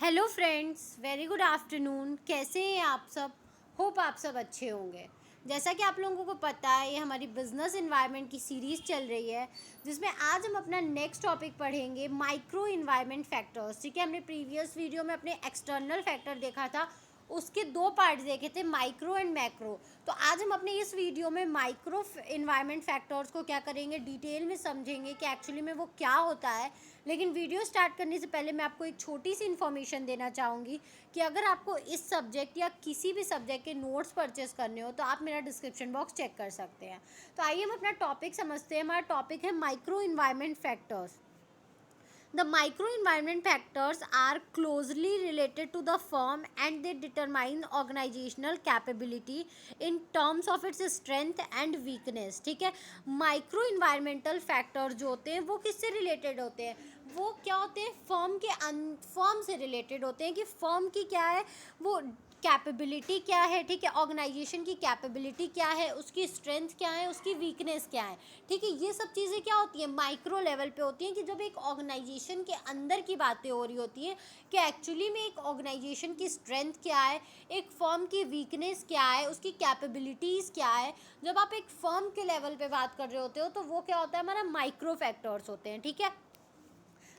Hello friends, very good afternoon. कैसे हैं आप सब? होप आप सब अच्छे होंगे। जैसा कि आप लोगों को पता है, ये हमारी बिजनेस इन्वायरमेंट की सीरीज़ चल रही है, जिसमें आज हम अपना नेक्स्ट टॉपिक पढ़ेंगे, माइक्रो इन्वायरमेंट फैक्टर्स। ठीक है, हमने प्रीवियस वीडियो में अपने एक्सटर्नल फैक्टर देखा था, उसके दो पार्ट्स देखे थे, माइक्रो एंड मैक्रो। तो आज हम अपने इस वीडियो में माइक्रो इन्वायरमेंट फैक्टर्स को क्या करेंगे, डिटेल में समझेंगे कि एक्चुअली में वो क्या होता है। लेकिन वीडियो स्टार्ट करने से पहले मैं आपको एक छोटी सी इन्फॉर्मेशन देना चाहूँगी कि अगर आपको इस सब्जेक्ट या किसी भी सब्जेक्ट के नोट्स परचेस करने हो तो आप मेरा डिस्क्रिप्शन बॉक्स चेक कर सकते हैं। तो आइए हम अपना टॉपिक समझते हैं। हमारा टॉपिक है micro environment factors. The microenvironment factors are closely related to the firm and they determine organizational capability in terms of its strength and weakness. ठीक है, माइक्रो इन्वायरमेंटल फैक्टर जो होते हैं वो किससे रिलेटेड होते हैं? वो क्या होते हैं? फर्म से रिलेटेड होते हैं कि फर्म की क्या है वो कैपेबिलिटी क्या है। ठीक है, ऑर्गेनाइजेशन की कैपेबिलिटी क्या है, उसकी स्ट्रेंथ क्या है, उसकी वीकनेस क्या है। ठीक है, ये सब चीज़ें क्या होती हैं, माइक्रो लेवल पे होती हैं कि जब एक ऑर्गेनाइजेशन के अंदर की बातें हो रही होती हैं कि एक्चुअली में एक ऑर्गेनाइजेशन की स्ट्रेंथ क्या है, एक फर्म की वीकनेस क्या है, उसकी कैपेबिलिटीज़ क्या है। जब आप एक फर्म के लेवल पे बात कर रहे होते हो तो वो क्या होता है, हमारा माइक्रो फैक्टर्स होते हैं। ठीक है,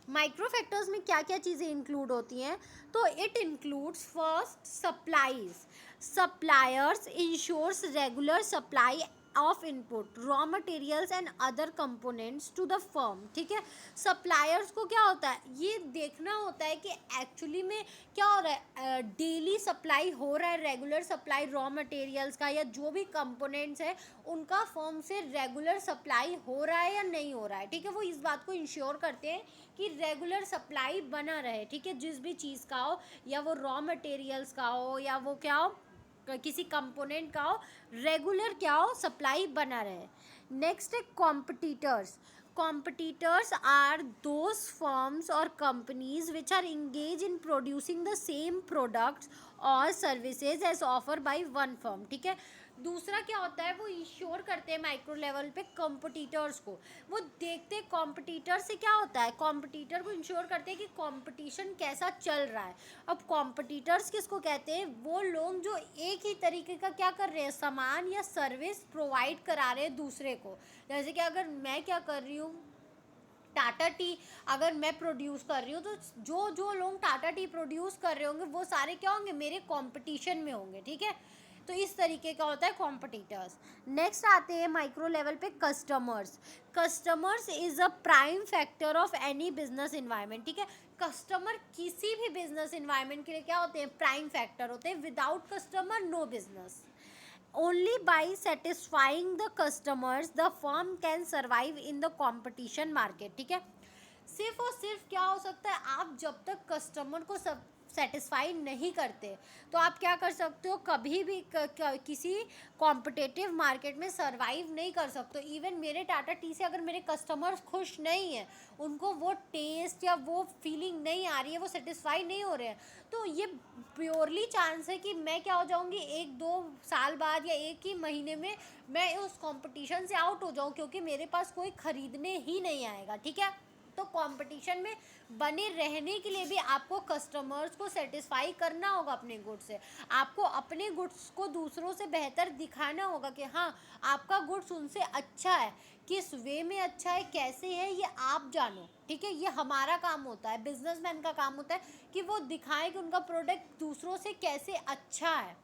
माइक्रो फैक्टर्स में क्या क्या चीज़ें इंक्लूड होती हैं? तो it includes first supplies. Suppliers ensures regular supply of input raw materials and other components to the firm. ठीक है, सप्लायर्स को क्या होता है, ये देखना होता है कि एक्चुअली में क्या हो रहा है, डेली सप्लाई हो रहा है, रेगुलर सप्लाई रॉ मटेरियल्स का या जो भी कंपोनेंट्स है उनका फर्म से रेगुलर सप्लाई हो रहा है या नहीं हो रहा है। ठीक है, वो इस बात को इंश्योर करते हैं कि रेगुलर सप्लाई बना रहे। ठीक है, जिस भी चीज़ का हो, या वो रॉ मटेरियल्स का हो या वो क्या हो, किसी कंपोनेंट का हो, रेगुलर क्या हो, सप्लाई बना रहे। नेक्स्ट है competitors. Competitors are those firms or companies which are engaged in producing the same products और services as offer by one firm. ठीक है, दूसरा क्या होता है, वो इंश्योर करते हैं माइक्रो लेवल पे कॉम्पिटिटर्स को। वो देखते हैं कॉम्पिटिटर से क्या होता है, कॉम्पिटिटर को इंश्योर करते हैं कि कंपटीशन कैसा चल रहा है। अब कॉम्पिटिटर्स किसको कहते हैं? वो लोग जो एक ही तरीके का क्या कर रहे हैं, सामान या सर्विस प्रोवाइड करा रहे हैं दूसरे को। जैसे कि अगर मैं क्या कर रही हूँ, टाटा टी अगर मैं प्रोड्यूस कर रही हूँ तो जो जो लोग टाटा टी प्रोड्यूस कर रहे होंगे वो सारे क्या होंगे, मेरे कंपटीशन में होंगे। ठीक है, तो इस तरीके का होता है कॉम्पिटिटर्स। नेक्स्ट आते हैं माइक्रो लेवल पे customers. Customers is a prime factor of any business environment. ठीक है, कस्टमर किसी भी बिजनेस इन्वायरमेंट के लिए क्या होते हैं, प्राइम फैक्टर होते हैं। Without customer no business. Only by satisfying the customers the firm can survive in the competition market। ठीक है, सिर्फ और सिर्फ क्या हो सकता है, आप जब तक कस्टमर को सब सेटिस्फाई नहीं करते तो आप क्या कर सकते हो, कभी भी किसी कॉम्पिटिटिव मार्केट में सरवाइव नहीं कर सकते। इवन मेरे टाटा टी से अगर मेरे कस्टमर्स खुश नहीं हैं, उनको वो टेस्ट या वो फीलिंग नहीं आ रही है, वो सेटिस्फाई नहीं हो रहे हैं, तो ये प्योरली चांस है कि मैं क्या हो जाऊंगी, एक दो साल बाद या एक ही महीने में मैं उस कंपटीशन से आउट हो जाऊं, क्योंकि मेरे पास कोई खरीदने ही नहीं आएगा। ठीक है, तो कंपटीशन में बने रहने के लिए भी आपको कस्टमर्स को सेटिस्फाई करना होगा अपने गुड्स से। आपको अपने गुड्स को दूसरों से बेहतर दिखाना होगा कि हाँ, आपका गुड्स उनसे अच्छा है। किस वे में अच्छा है, कैसे है, ये आप जानो। ठीक है, ये हमारा काम होता है, बिजनेसमैन का काम होता है कि वो दिखाएं कि उनका प्रोडक्ट दूसरों से कैसे अच्छा है।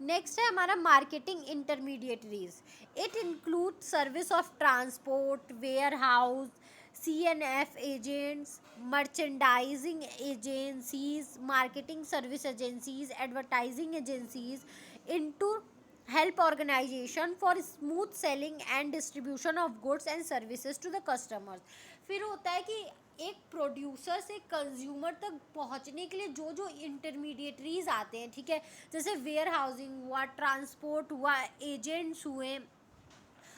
नेक्स्ट है हमारा marketing intermediaries. It include service of transport, warehouse, CNF agents, merchandising agencies, marketing service agencies, advertising agencies into help organization for smooth selling and distribution of goods and services to the customers। फिर होता है कि एक producer से consumer तक पहुंचने के लिए जो जो इंटरमीडिएटरीज आते हैं। ठीक है, जैसे वेयर हाउसिंग हुआ, ट्रांसपोर्ट हुआ, एजेंट्स हुए,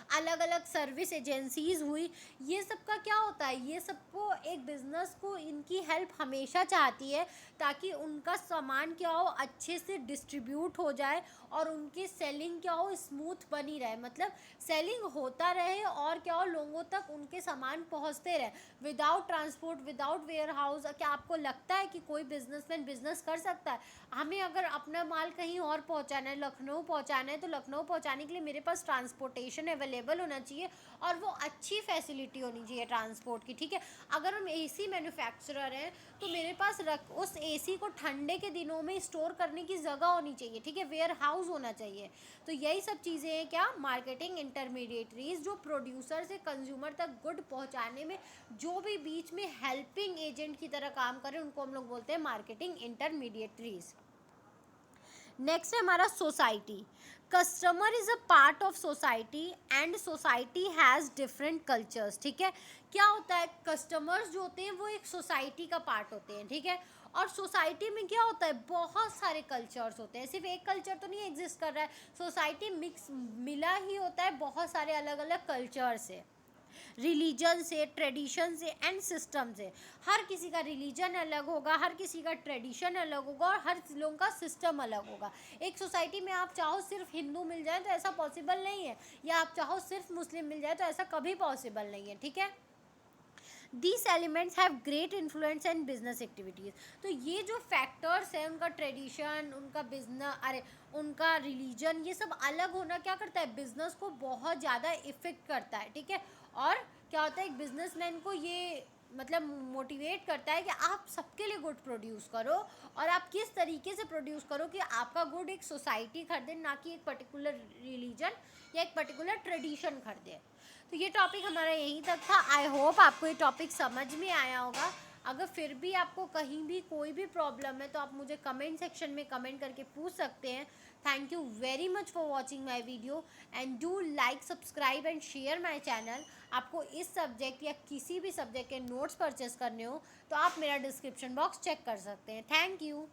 अलग अलग सर्विस एजेंसीज हुई, ये सब का क्या होता है, ये सबको एक बिजनेस को इनकी हेल्प हमेशा चाहती है ताकि उनका सामान क्या हो, अच्छे से डिस्ट्रीब्यूट हो जाए और उनकी सेलिंग क्या हो, स्मूथ बनी रहे, मतलब सेलिंग होता रहे और क्या हो, लोगों तक उनके सामान पहुंचते रहे without transport, without warehouse. क्या आपको लगता है कि कोई बिजनेसमैन बिजनेस कर सकता है? हमें अगर अपना माल कहीं और पहुंचाना है, लखनऊ पहुंचाना है, तो लखनऊ पहुंचाने के लिए मेरे पास ट्रांसपोर्टेशन अवेलेबल होना चाहिए और वो अच्छी फैसिलिटी होनी चाहिए ट्रांसपोर्ट की, ठीक है। अगर हम एसी मैन्युफैक्चरर हैं तो मेरे पास उस एसी को ठंडे के दिनों में स्टोर करने की जगह होनी चाहिए, ठीक है, वेयर हाउस होना चाहिए। तो यही सब चीज़ें हैं क्या, मार्केटिंग इंटरमीडिएटरीज, जो प्रोड्यूसर से कंज्यूमर तक गुड पहुंचाने में जो भी बीच में हेल्पिंग एजेंट की तरह काम करें, उनको हम लोग बोलते हैं मार्केटिंग इंटरमीडिएटरीज। नेक्स्ट है हमारा society. Customer is a part of society and society has different cultures, ठीक है। क्या होता है, कस्टमर्स जो होते हैं वो एक सोसाइटी का पार्ट होते हैं, ठीक है। और सोसाइटी में क्या होता है, बहुत सारे कल्चर्स होते हैं, सिर्फ एक कल्चर तो नहीं एग्जिस्ट कर रहा है, सोसाइटी मिक्स मिला ही होता है बहुत सारे अलग अलग कल्चर से, रिलीजन से, ट्रेडिशन से एंड सिस्टम से। हर किसी का रिलीजन अलग होगा, हर किसी का ट्रेडिशन अलग होगा और हर लोगों का सिस्टम अलग होगा। एक सोसाइटी में आप चाहो सिर्फ हिंदू मिल जाए तो ऐसा पॉसिबल नहीं है, या आप चाहो सिर्फ मुस्लिम मिल जाए तो ऐसा कभी पॉसिबल नहीं है, ठीक है। These elements have great influence in business activities। तो ये जो फैक्टर्स हैं, उनका ट्रेडिशन, उनका बिजनेस, अरे उनका रिलीजन, ये सब अलग होना क्या करता है, बिजनेस को बहुत ज़्यादा इफेक्ट करता है, ठीक है। और क्या होता है, एक बिजनेसमैन को ये मतलब मोटिवेट करता है कि आप सबके लिए गुड प्रोड्यूस करो और आप किस तरीके से प्रोड्यूस करो कि आपका गुड एक सोसाइटी खरीदे, ना कि एक पर्टिकुलर रिलीजन या एक पर्टिकुलर ट्रेडिशन खरीदे। तो ये टॉपिक हमारा यहीं तक था। आई होप आपको ये टॉपिक समझ में आया होगा। अगर फिर भी आपको कहीं भी कोई भी प्रॉब्लम है तो आप मुझे कमेंट सेक्शन में कमेंट करके पूछ सकते हैं। Thank you very much for watching my video and do like, subscribe and share my channel. आपको इस सब्जेक्ट या किसी भी सब्जेक्ट के नोट्स परचेस करने हो तो आप मेरा डिस्क्रिप्शन बॉक्स चेक कर सकते हैं। Thank you.